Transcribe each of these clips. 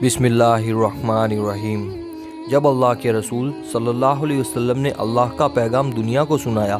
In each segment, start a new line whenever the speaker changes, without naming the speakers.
बिस्मिल्लाहिर्रहमानिर्रहीम। जब अल्लाह के रसूल सल्लल्लाहु अलैहि वसल्लम ने अल्लाह का पैगाम दुनिया को सुनाया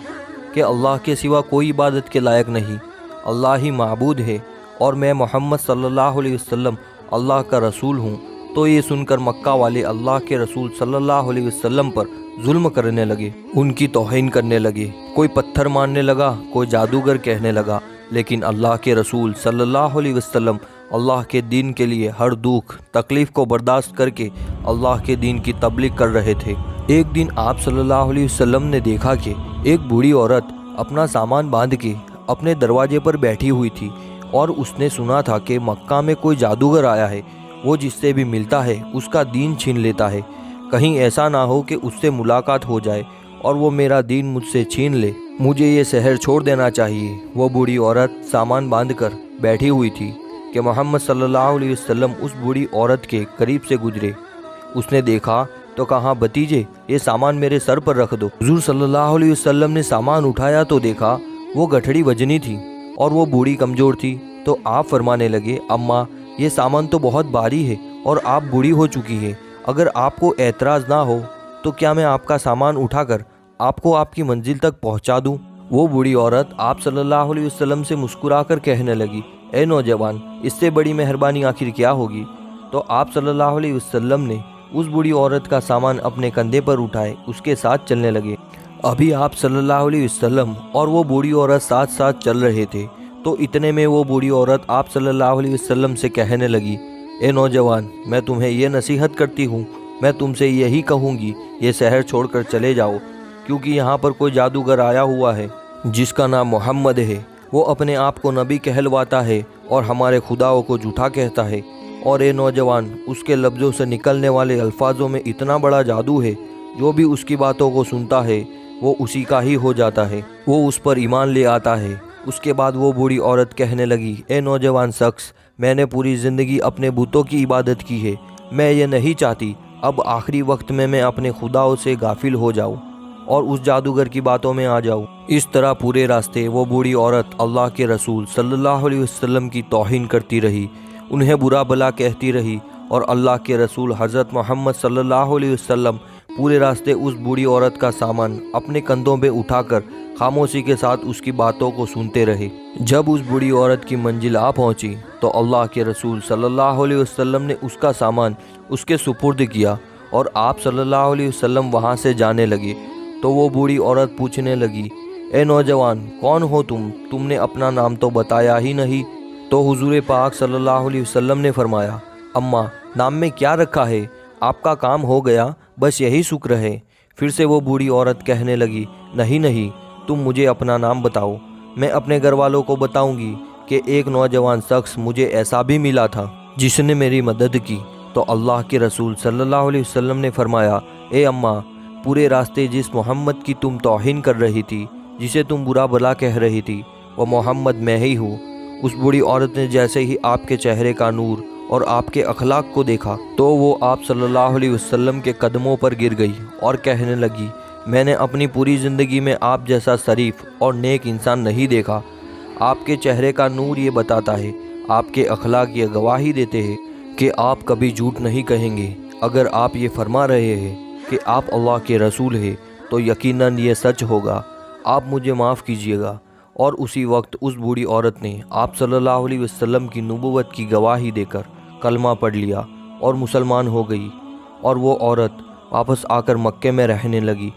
कि अल्लाह के सिवा कोई इबादत के लायक नहीं, अल्लाह ही माबूद है और मैं मोहम्मद सल्लल्लाहु अलैहि वसल्लम अल्लाह का रसूल हूँ, तो ये सुनकर मक्का वाले अल्लाह के रसूल सल्लल्लाहु अलैहि वसल्लम पर जुल्म करने लगे, उनकी तौहीन करने लगे। कोई पत्थर मारने लगा, कोई जादूगर कहने लगा, लेकिन अल्लाह के रसूल सल्लल्लाहु अलैहि वसल्लम अल्लाह के दीन के लिए हर दुख तकलीफ़ को बर्दाश्त करके अल्लाह के दीन की तबलीग कर रहे थे। एक दिन आप सल्लल्लाहु अलैहि वसल्लम ने देखा कि एक बूढ़ी औरत अपना सामान बांध के अपने दरवाजे पर बैठी हुई थी और उसने सुना था कि मक्का में कोई जादूगर आया है, वो जिससे भी मिलता है उसका दीन छीन लेता है। कहीं ऐसा ना हो कि उससे मुलाकात हो जाए और वो मेरा दीन मुझसे छीन ले, मुझे ये शहर छोड़ देना चाहिए। वो बूढ़ी औरत सामान बांध कर बैठी हुई थी कि मोहम्मद सल्लल्लाहु अलैहि वसल्लम उस बूढ़ी औरत के करीब से गुजरे। उसने देखा तो कहा, भतीजे ये सामान मेरे सर पर रख दो। हुजूर सल्लल्लाहु अलैहि वसल्लम ने सामान उठाया तो देखा वो गठड़ी वजनी थी और वो बूढ़ी कमज़ोर थी। तो आप फरमाने लगे, अम्मा ये सामान तो बहुत भारी है और आप बूढ़ी हो चुकी है, अगर आपको एतराज़ ना हो तो क्या मैं आपका सामान उठाकर आपको आपकी मंजिल तक पहुंचा दूं? वो बूढ़ी औरत आप सल्लल्लाहु अलैहि वसल्लम से मुस्कुराकर कहने लगी, ए नौजवान, इससे बड़ी मेहरबानी आखिर क्या होगी? तो आप सल्लल्लाहु अलैहि वसल्लम ने उस बूढ़ी औरत का सामान अपने कंधे पर उठाए उसके साथ चलने लगे। अभी आप सल्लल्लाहु अलैहि वसल्लम और वो बूढ़ी औरत साथ साथ चल रहे थे तो इतने में वो बूढ़ी औरत आप सल्लल्लाहु अलैहि वसल्लम से कहने लगी, ए नौजवान, मैं तुम्हें ये नसीहत करती हूँ, मैं तुमसे यही कहूँगी, ये शहर छोड़कर चले जाओ, क्योंकि यहाँ पर कोई जादूगर आया हुआ है जिसका नाम मोहम्मद है। वो अपने आप को नबी कहलवाता है और हमारे खुदाओं को झूठा कहता है। और ए नौजवान, उसके लफ्ज़ों से निकलने वाले अल्फाजों में इतना बड़ा जादू है, जो भी उसकी बातों को सुनता है वो उसी का ही हो जाता है, वो उस पर ईमान ले आता है। उसके बाद वो बूढ़ी औरत कहने लगी, ए नौजवान शख्स, मैंने पूरी ज़िंदगी अपने बुतों की इबादत की है, मैं ये नहीं चाहती अब आखिरी वक्त में मैं अपने खुदाओं से गाफिल हो जाऊँ और उस जादूगर की बातों में आ जाऊँ। इस तरह पूरे रास्ते वो बूढ़ी औरत अल्लाह के रसूल सल्लल्लाहु अलैहि वसल्लम की तौहीन करती रही, उन्हें बुरा भला कहती रही और अल्लाह के रसूल हज़रत मोहम्मद सल्लल्लाहु अलैहि वसल्लम पूरे रास्ते उस बूढ़ी औरत का सामान अपने कंधों पे उठाकर खामोशी के साथ उसकी बातों को सुनते रहे। जब उस बूढ़ी औरत की मंजिल आ पहुंची तो अल्लाह के रसूल सल्लल्लाहु अलैहि वसल्लम ने उसका सामान उसके सुपुर्द किया और आप सल्लल्लाहु अलैहि वसल्लम वहां से जाने लगे। तो वो बूढ़ी औरत पूछने लगी, ए नौजवान, कौन हो तुमने अपना नाम तो बताया ही नहीं। तो हुजूर पाक सल्लल्लाहु अलैहि वसल्लम ने फरमाया, अम्मा नाम में क्या रखा है, आपका काम हो गया, बस यही शुक्र है। फिर से वो बूढ़ी औरत कहने लगी, नहीं नहीं, तुम मुझे अपना नाम बताओ, मैं अपने घर वालों को बताऊंगी कि एक नौजवान शख्स मुझे ऐसा भी मिला था जिसने मेरी मदद की। तो अल्लाह के रसूल सल्लल्लाहु अलैहि वसल्लम ने फरमाया, ए अम्मा, पूरे रास्ते जिस मोहम्मद की तुम तौहीन कर रही थी, जिसे तुम बुरा भला कह रही थी, वो मोहम्मद मैं ही हूँ। उस बूढ़ी औरत ने जैसे ही आपके चेहरे का नूर और आपके अखलाक को देखा तो वो आप सल्लल्लाहु अलैहि वसल्लम के कदमों पर गिर गई और कहने लगी, मैंने अपनी पूरी ज़िंदगी में आप जैसा शरीफ और नेक इंसान नहीं देखा। आपके चेहरे का नूर ये बताता है, आपके अखलाक ये गवाही देते हैं कि आप कभी झूठ नहीं कहेंगे। अगर आप ये फरमा रहे हैं कि आप अल्लाह के रसूल हैं तो यकीनन ये सच होगा, आप मुझे माफ़ कीजिएगा। और उसी वक्त उस बूढ़ी औरत ने आप सल्लल्लाहु अलैहि वसल्लम की नबूवत की गवाही देकर कलमा पढ़ लिया और मुसलमान हो गई और वो औरत वापस आकर मक्के में रहने लगी।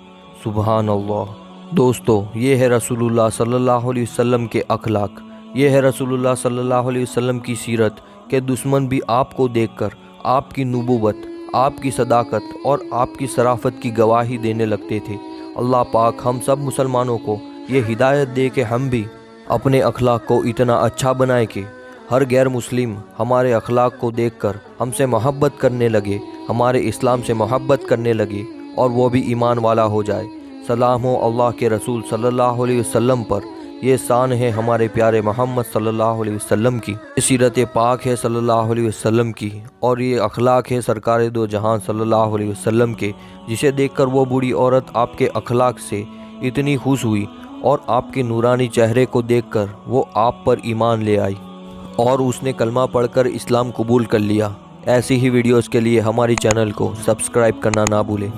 सुबहान अल्लाह। दोस्तों, ये है रसूलुल्लाह सल्लल्लाहु अलैहि वसल्लम के अखलाक, ये है रसूलुल्लाह सल्लल्लाहु अलैहि वसल्लम की सीरत के दुश्मन भी आपको देखकर आपकी नबूवत, आपकी सदाकत और आपकी शराफत की गवाही देने लगते थे। अल्लाह पाक हम सब मुसलमानों को ये हिदायत दे कि हम भी अपने अखलाक को इतना अच्छा बनाए कि हर गैर मुस्लिम हमारे अखलाक को देखकर हमसे मोहब्बत करने लगे, हमारे इस्लाम से मोहब्बत करने लगे और वो भी ईमान वाला हो जाए। सलाम हो अल्लाह के रसूल सल्लल्लाहु अलैहि वसल्लम पर, ये शान है हमारे प्यारे मोहम्मद सल्लल्लाहु अलैहि वसल्लम की, ये सीरत पाक है सल्लल्लाहु अलैहि वसल्लम की और ये अखलाक है सरकार दो जहां सल्लल्लाहु अलैहि वसल्लम के, जिसे देखकर वो बूढ़ी औरत आपके अखलाक से इतनी खुश हुई और आपके नूरानी चेहरे को देखकर वो आप पर ईमान ले आई और उसने कलमा पढ़कर इस्लाम कबूल कर लिया। ایسی ہی ویڈیوز کے لیے ہماری چینل کو سبسکرائب کرنا نہ بھولیں۔